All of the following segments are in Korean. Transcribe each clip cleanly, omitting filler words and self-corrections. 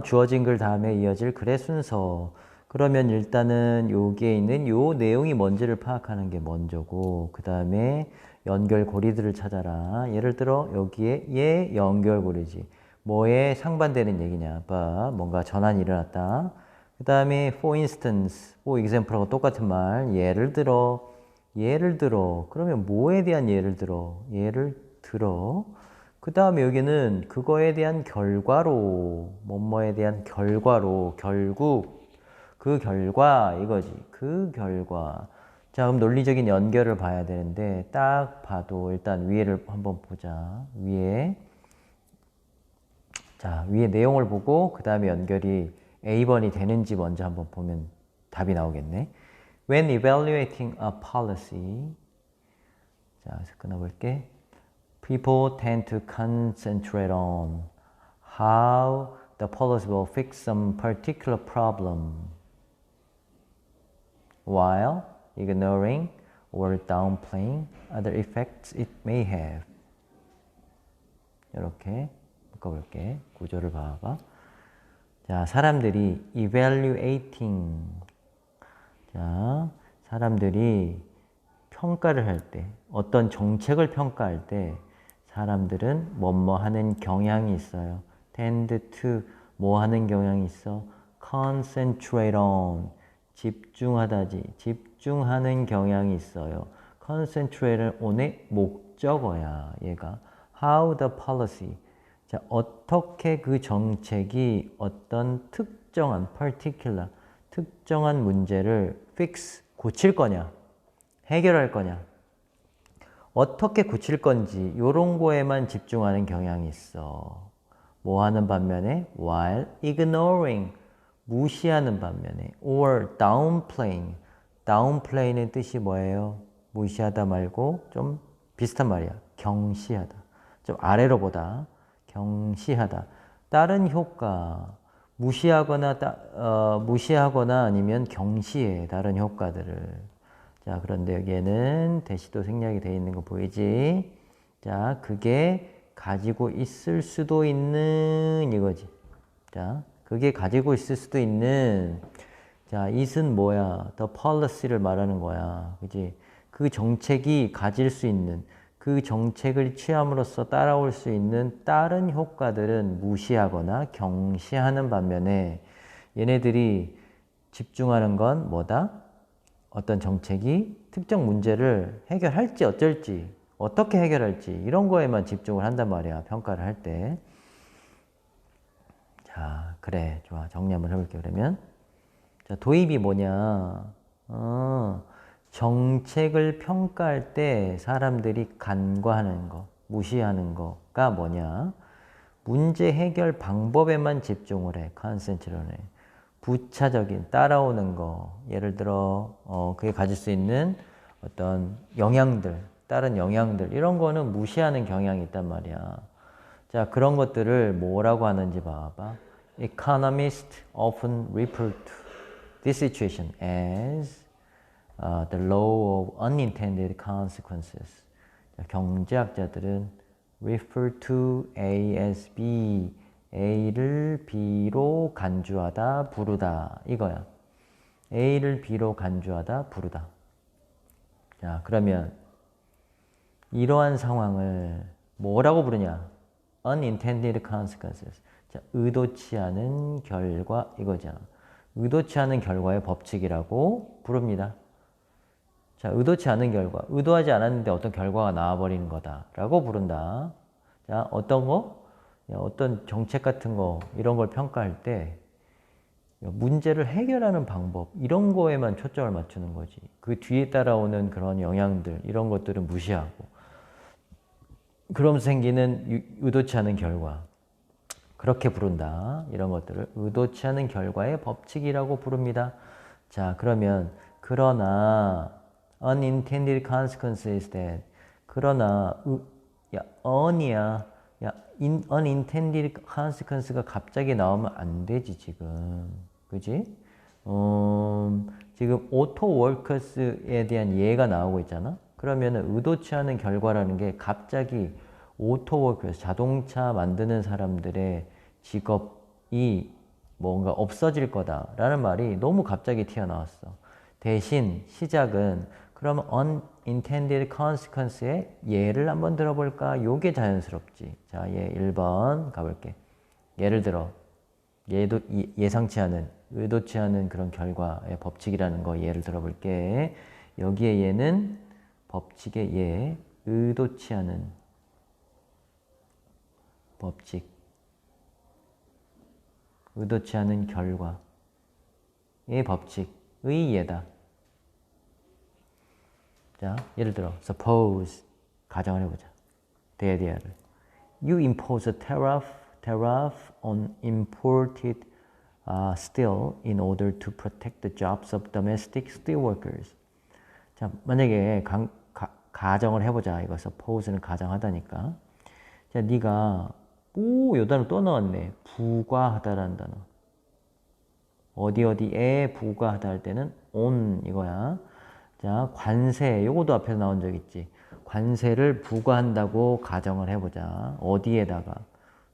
주어진 글 다음에 이어질 글의 순서. 그러면 일단은 여기에 있는 요 내용이 뭔지를 파악하는 게 먼저고, 그 다음에 연결고리들을 찾아라. 예를 들어 여기에 얘 연결고리지. 뭐에 상반되는 얘기냐. 봐, 뭔가 전환이 일어났다. 그 다음에 for instance, for example하고 똑같은 말. 예를 들어. 그러면 뭐에 대한 예를 들어? 예를 들어. 그 다음에 여기는 그거에 대한 결과로, 뭐뭐에 대한 결과로, 결국 그 결과 이거지. 그 결과. 자, 그럼 논리적인 연결을 봐야 되는데 딱 봐도 일단 위에를 한번 보자. 위에. 자, 위에 내용을 보고 그 다음에 연결이 A번이 되는지 먼저 한번 보면 답이 나오겠네. When evaluating a policy. 자, 그래서 끊어볼게. People tend to concentrate on how the policy will fix some particular problem while ignoring or downplaying other effects it may have. 이렇게 묶어볼게. 구조를 봐봐. 자, 사람들이 evaluating. 자, 사람들이 평가를 할 때, 어떤 정책을 평가할 때 사람들은 뭐뭐 하는 경향이 있어요. tend to 뭐 하는 경향이 있어? concentrate on 집중하다지. 집중하는 경향이 있어요. concentrate on의 목적어야. 얘가 how the policy. 자, 어떻게 그 정책이 어떤 특정한 particular 특정한 문제를 fix 고칠 거냐? 해결할 거냐? 어떻게 고칠 건지 이런 거에만 집중하는 경향이 있어. 뭐 하는 반면에 while ignoring 무시하는 반면에 or downplaying의 뜻이 뭐예요? 무시하다 말고 좀 비슷한 말이야. 경시하다. 좀 아래로 보다. 경시하다. 다른 효과 무시하거나 아니면 경시해. 다른 효과들을. 자, 그런데 여기에는 대시도 생략이 되어 있는 거 보이지? 자, 그게 가지고 있을 수도 있는 이거지. 자, 그게 가지고 있을 수도 있는. 자, it은 뭐야? the policy를 말하는 거야. 그지? 그 정책이 가질 수 있는, 그 정책을 취함으로써 따라올 수 있는 다른 효과들은 무시하거나 경시하는 반면에 얘네들이 집중하는 건 뭐다? 어떤 정책이 특정 문제를 해결할지 어쩔지, 어떻게 해결할지 이런 거에만 집중을 한단 말이야. 평가를 할 때. 자, 그래. 좋아. 정리 한번 해볼게요. 그러면 자, 도입이 뭐냐? 정책을 평가할 때 사람들이 간과하는 거, 무시하는 거가 뭐냐? 문제 해결 방법에만 집중을 해. 컨센트런에. 부차적인 따라오는 거, 예를 들어 그게 가질 수 있는 어떤 영향들, 다른 영향들 이런 거는 무시하는 경향이 있단 말이야. 자, 그런 것들을 뭐라고 하는지 봐봐. Economists often refer to this situation as the law of unintended consequences. 자, 경제학자들은 refer to A as B, A를 B로 간주하다, 부르다 이거야. A를 B로 간주하다, 부르다. 자, 그러면 이러한 상황을 뭐라고 부르냐? Unintended consequences. 자, 의도치 않은 결과 이거잖아. 의도치 않은 결과의 법칙이라고 부릅니다. 자, 의도치 않은 결과. 의도하지 않았는데 어떤 결과가 나와버리는 거다라고 부른다. 자, 어떤 거? 어떤 정책 같은 거 이런 걸 평가할 때 문제를 해결하는 방법 이런 거에만 초점을 맞추는 거지. 그 뒤에 따라오는 그런 영향들 이런 것들은 무시하고 그러면서 생기는 의도치 않은 결과 그렇게 부른다. 이런 것들을 의도치 않은 결과의 법칙이라고 부릅니다. 자, 그러나 unintended consequence is that 그러나 unintended consequence가 갑자기 나오면 안 되지 지금. 그지? 지금 오토워커스에 대한 예가 나오고 있잖아. 그러면 의도치 않은 결과라는 게 갑자기 오토워커스, 자동차 만드는 사람들의 직업 뭔가 없어질 거다라는 말이 너무 갑자기 튀어나왔어. 대신 시작은 그럼 unintended consequence의 예를 한번 들어볼까? 요게 자연스럽지. 자, 얘 1번 가볼게. 예를 들어 예상치 않은, 의도치 않은 그런 결과의 법칙이라는 거 예를 들어볼게. 여기에 얘는 법칙의 예, 의도치 않은 법칙, 의도치 않은 결과의 법칙의 예다. 자, 예를 들어 suppose 가정을 해보자. 대야를 You impose a tariff on imported steel in order to protect the jobs of domestic steel workers. 자, 만약에 가정을 해보자. 이거 suppose는 가정하다니까. 자, 네가 요 단어 또 넣었네. 부과하다라는 단어. 어디에 부과하다 할 때는 on 이거야. 자, 관세. 요것도 앞에서 나온 적 있지. 관세를 부과한다고 가정을 해보자. 어디에다가?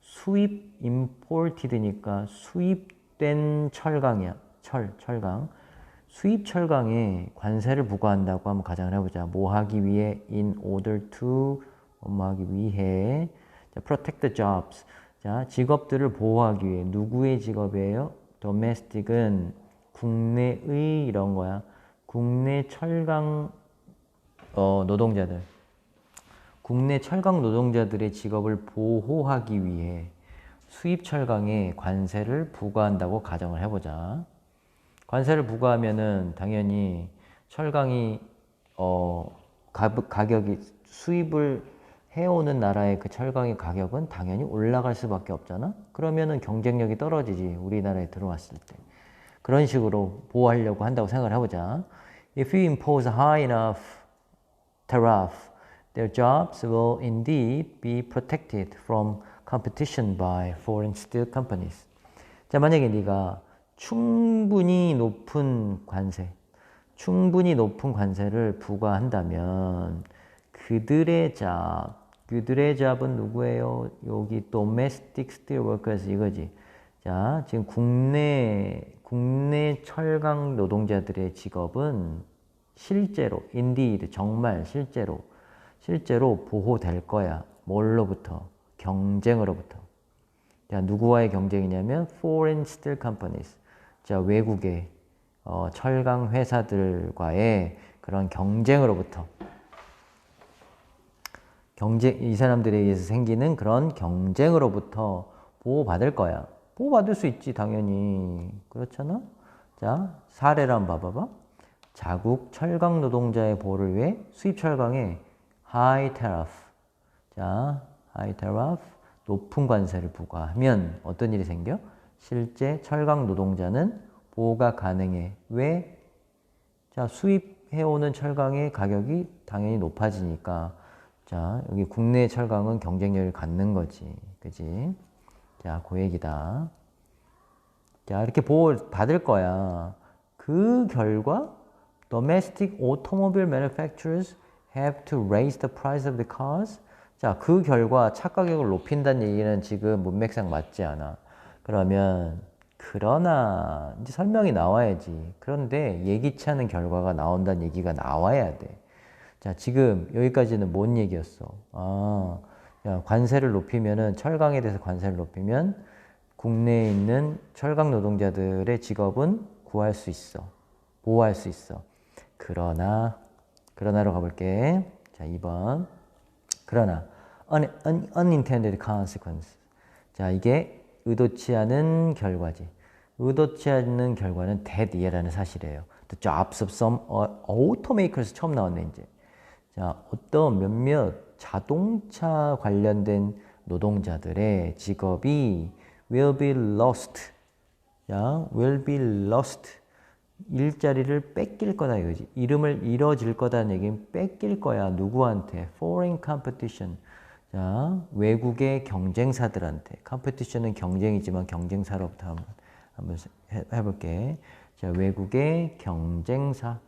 수입, imported니까 수입된 철강이야. 철강. 수입 철강에 관세를 부과한다고 한번 가정을 해보자. 뭐 하기 위해? In order to, 뭐 하기 위해? 자, protect the jobs. 자, 직업들을 보호하기 위해. 누구의 직업이에요? domestic은 국내의 이런 거야. 국내 철강 노동자들. 국내 철강 노동자들의 직업을 보호하기 위해 수입 철강에 관세를 부과한다고 가정을 해보자. 관세를 부과하면은 당연히 철강이 가격이 수입을 해오는 나라의 그 철강의 가격은 당연히 올라갈 수밖에 없잖아. 그러면은 경쟁력이 떨어지지, 우리나라에 들어왔을 때. 그런 식으로 보호하려고 한다고 생각을 해보자. If you impose a high enough tariff, their jobs will indeed be protected from competition by foreign steel companies. 자, 만약에 네가 충분히 높은 관세를 부과한다면 그들의 잡은 누구예요? 여기 domestic steel workers 이거지. 자, 지금 국내 철강 노동자들의 직업은 실제로, indeed, 정말 실제로 보호될 거야. 뭘로부터? 경쟁으로부터. 자, 누구와의 경쟁이냐면 foreign steel companies. 자, 외국의 철강 회사들과의 그런 경쟁으로부터. 이 사람들에 의해서 생기는 그런 경쟁으로부터 보호받을 거야. 보호받을 수 있지, 당연히. 그렇잖아? 자, 사례를 한번 봐봐봐. 자국 철강 노동자의 보호를 위해 수입 철강에 high tariff. 자, high tariff. 높은 관세를 부과하면 어떤 일이 생겨? 실제 철강 노동자는 보호가 가능해. 왜? 자, 수입해오는 철강의 가격이 당연히 높아지니까. 자, 여기 국내 철강은 경쟁력을 갖는 거지. 그지? 자, 그 얘기다. 자, 이렇게 보호받을 거야. 그 결과 domestic automobile manufacturers have to raise the price of the cars. 자, 그 결과 차 가격을 높인다는 얘기는 지금 문맥상 맞지 않아. 그러나 이제 설명이 나와야지. 그런데 예기치 않은 결과가 나온다는 얘기가 나와야 돼. 자, 지금 여기까지는 뭔 얘기였어? 관세를 높이면은, 철강에 대해서 관세를 높이면 국내에 있는 철강 노동자들의 직업은 구할 수 있어. 보호할 수 있어. 그러나로 가볼게. 자, 2번. 그러나 unintended consequence. 자, 이게 의도치 않은 결과지. 의도치 않은 결과는 that year라는 사실이에요. The jobs of some automakers 처음 나왔네, 이제. 자, 어떤 몇몇 자동차 관련된 노동자들의 직업이 will be lost. 자, will be lost. 일자리를 뺏길 거다 이거지. 이름을 잃어질 거다는 얘기는 뺏길 거야. 누구한테? Foreign competition. 자, 외국의 경쟁사들한테. competition은 경쟁이지만 경쟁사로부터 한번 해볼게. 자, 외국의 경쟁사.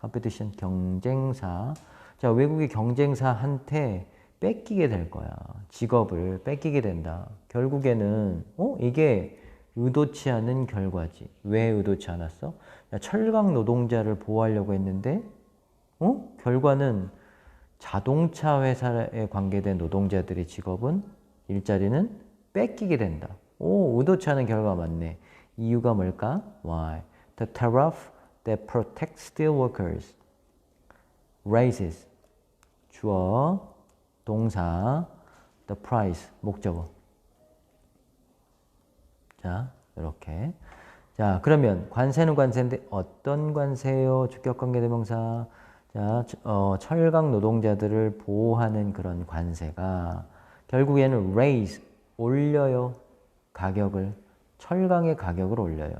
competition, 경쟁사. 자, 외국의 경쟁사한테 뺏기게 될 거야. 직업을 뺏기게 된다. 결국에는 이게 의도치 않은 결과지. 왜 의도치 않았어? 야, 철강 노동자를 보호하려고 했는데 결과는 자동차 회사에 관계된 노동자들의 직업은 일자리는 뺏기게 된다. 의도치 않은 결과가 맞네. 이유가 뭘까? Why? The tariff that protects steelworkers raises 주어, 동사, the price, 목적어. 자, 이렇게. 자, 그러면 관세는 관세인데 어떤 관세요? 주격관계대명사. 자, 철강 노동자들을 보호하는 그런 관세가 결국에는 raise, 올려요. 가격을. 철강의 가격을 올려요.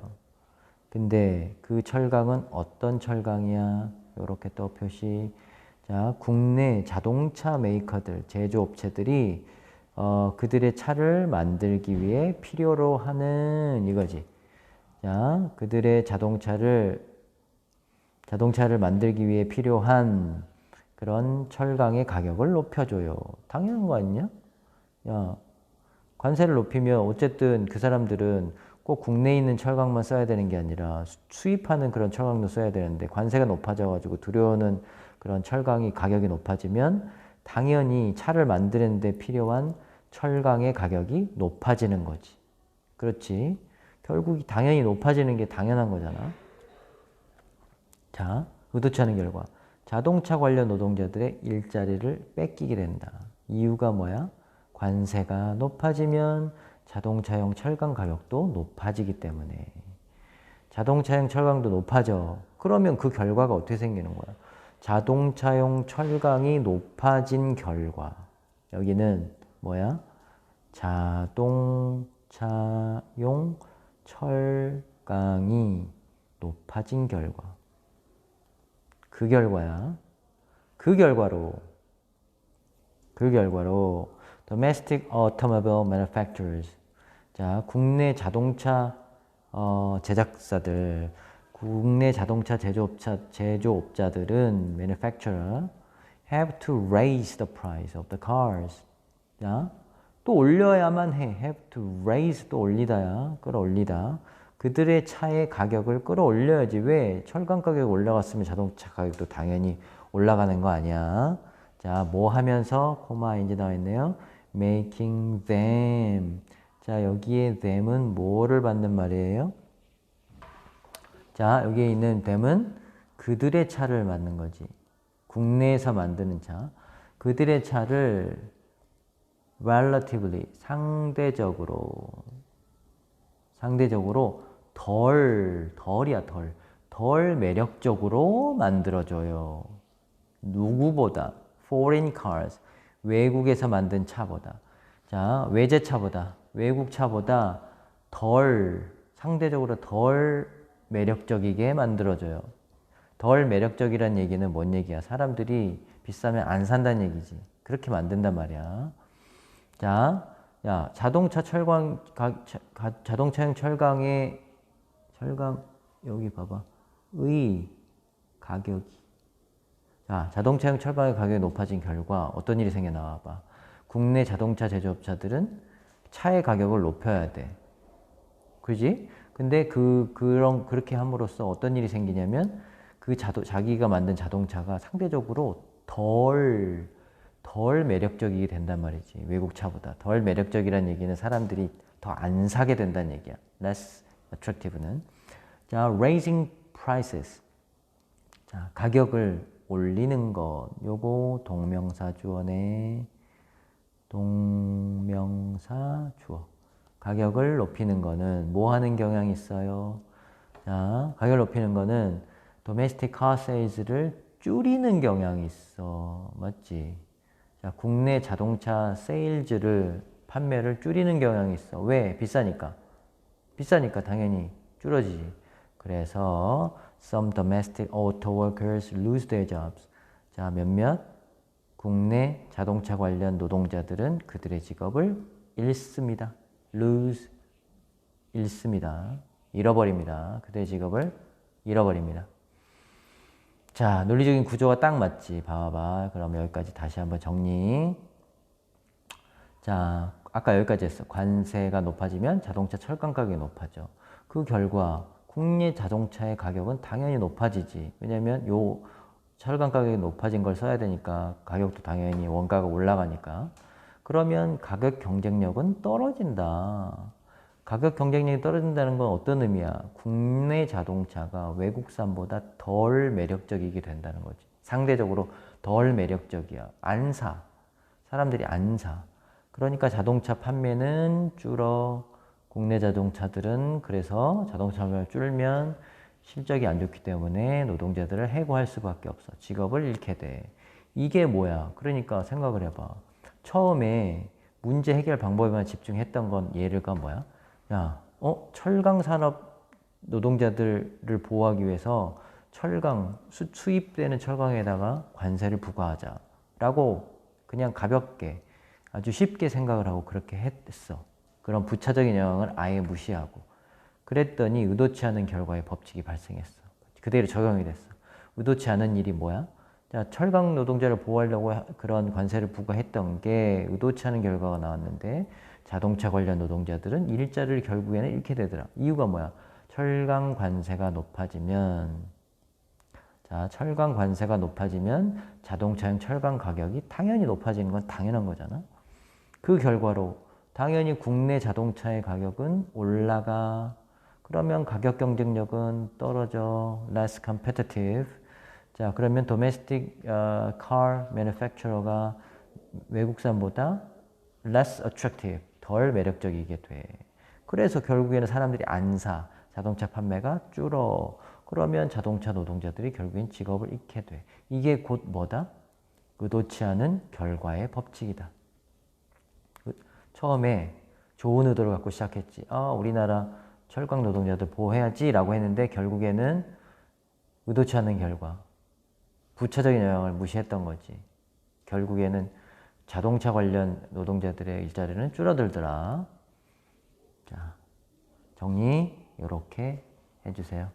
근데 그 철강은 어떤 철강이야? 이렇게 또 표시. 자, 국내 자동차 메이커들, 제조업체들이 그들의 차를 만들기 위해 필요로 하는 이거지. 자, 그들의 자동차를 만들기 위해 필요한 그런 철강의 가격을 높여줘요. 당연한 거 아니냐? 야, 관세를 높이면 어쨌든 그 사람들은 꼭 국내에 있는 철강만 써야 되는 게 아니라 수입하는 그런 철강도 써야 되는데 관세가 높아져가지고 들여오는 그런 철강이 가격이 높아지면 당연히 차를 만드는 데 필요한 철강의 가격이 높아지는 거지. 그렇지. 결국 당연히 높아지는 게 당연한 거잖아. 자, 의도치 않은 결과. 자동차 관련 노동자들의 일자리를 뺏기게 된다. 이유가 뭐야? 관세가 높아지면 자동차용 철강 가격도 높아지기 때문에. 자동차용 철강도 높아져. 그러면 그 결과가 어떻게 생기는 거야? 자동차용 철강이 높아진 결과. 여기는 뭐야? 자동차용 철강이 높아진 결과. 그 결과야. 그 결과로 domestic automobile manufacturers. 자, 국내 자동차 제작사들, 국내 자동차 제조업자들은 manufacturer have to raise the price of the cars. 자, 또 올려야만 해. have to raise 또 올리다야. 끌어올리다. 그들의 차의 가격을 끌어올려야지. 왜? 철강 가격이 올라갔으면 자동차 가격도 당연히 올라가는 거 아니야. 자, 뭐 하면서 코마 이제 나와 있네요. making them. 자, 여기에 them은 뭐를 받는 말이에요? 자, 여기에 있는 them은 그들의 차를 맞는 거지. 국내에서 만드는 차. 그들의 차를 relatively 상대적으로 덜 매력적으로 만들어줘요. 누구보다 foreign cars 외국에서 만든 차보다. 자, 외제차보다 외국 차보다 상대적으로 덜 매력적이게 만들어줘요. 덜 매력적이란 얘기는 뭔 얘기야? 사람들이 비싸면 안 산다는 얘기지. 그렇게 만든단 말이야. 자, 야, 자동차용 철강 여기 봐봐. 의 가격이. 자, 자동차용 철강의 가격이 높아진 결과 어떤 일이 생겨 나와봐. 국내 자동차 제조업자들은 차의 가격을 높여야 돼. 그지? 근데 그렇게 함으로써 어떤 일이 생기냐면 자기가 만든 자동차가 상대적으로 덜 매력적이게 된단 말이지. 외국 차보다. 덜 매력적이라는 얘기는 사람들이 더 안 사게 된다는 얘기야. less attractive는. 자, raising prices. 자, 가격을 올리는 것. 요거 동명사 주어네. 동명사 주어. 가격을 높이는 거는 뭐 하는 경향이 있어요? 자, 가격을 높이는 거는 domestic car sales를 줄이는 경향이 있어. 맞지? 자, 국내 자동차 판매를 줄이는 경향이 있어. 왜? 비싸니까. 비싸니까 당연히 줄어지지. 그래서 some domestic auto workers lose their jobs. 자, 몇몇 국내 자동차 관련 노동자들은 그들의 직업을 잃습니다. lose, 잃습니다. 잃어버립니다. 그들의 직업을 잃어버립니다. 자, 논리적인 구조가 딱 맞지. 봐봐. 그럼 여기까지 다시 한번 정리. 자, 아까 여기까지 했어. 관세가 높아지면 자동차 철강 가격이 높아져. 그 결과 국내 자동차의 가격은 당연히 높아지지. 왜냐면 요 철강 가격이 높아진 걸 써야 되니까 가격도 당연히 원가가 올라가니까. 그러면 가격 경쟁력은 떨어진다. 가격 경쟁력이 떨어진다는 건 어떤 의미야? 국내 자동차가 외국산보다 덜 매력적이게 된다는 거지. 상대적으로 덜 매력적이야. 안 사. 사람들이 안 사. 그러니까 자동차 판매는 줄어. 국내 자동차들은 그래서 자동차 판매가 줄면 실적이 안 좋기 때문에 노동자들을 해고할 수밖에 없어. 직업을 잃게 돼. 이게 뭐야? 그러니까 생각을 해봐. 처음에 문제 해결 방법에만 집중했던 건 예를가 뭐야? 야, 철강 산업 노동자들을 보호하기 위해서 철강, 수입되는 철강에다가 관세를 부과하자라고 그냥 가볍게 아주 쉽게 생각을 하고 그렇게 했어. 그런 부차적인 영향을 아예 무시하고. 그랬더니 의도치 않은 결과의 법칙이 발생했어. 그대로 적용이 됐어. 의도치 않은 일이 뭐야? 자, 철강 노동자를 보호하려고 그런 관세를 부과했던 게 의도치 않은 결과가 나왔는데 자동차 관련 노동자들은 일자리를 결국에는 잃게 되더라. 이유가 뭐야? 철강 관세가 높아지면 자동차용 철강 가격이 당연히 높아지는 건 당연한 거잖아. 그 결과로 당연히 국내 자동차의 가격은 올라가. 그러면 가격 경쟁력은 떨어져. less competitive. 자, 그러면 domestic car manufacturer가 외국산보다 less attractive, 덜 매력적이게 돼. 그래서 결국에는 사람들이 안 사. 자동차 판매가 줄어. 그러면 자동차 노동자들이 결국엔 직업을 잃게 돼. 이게 곧 뭐다? 의도치 않은 결과의 법칙이다. 처음에 좋은 의도를 갖고 시작했지. 우리나라 철강 노동자들 보호해야지 라고 했는데 결국에는 의도치 않은 결과, 부차적인 영향을 무시했던 거지. 결국에는 자동차 관련 노동자들의 일자리는 줄어들더라. 자, 정리 이렇게 해주세요.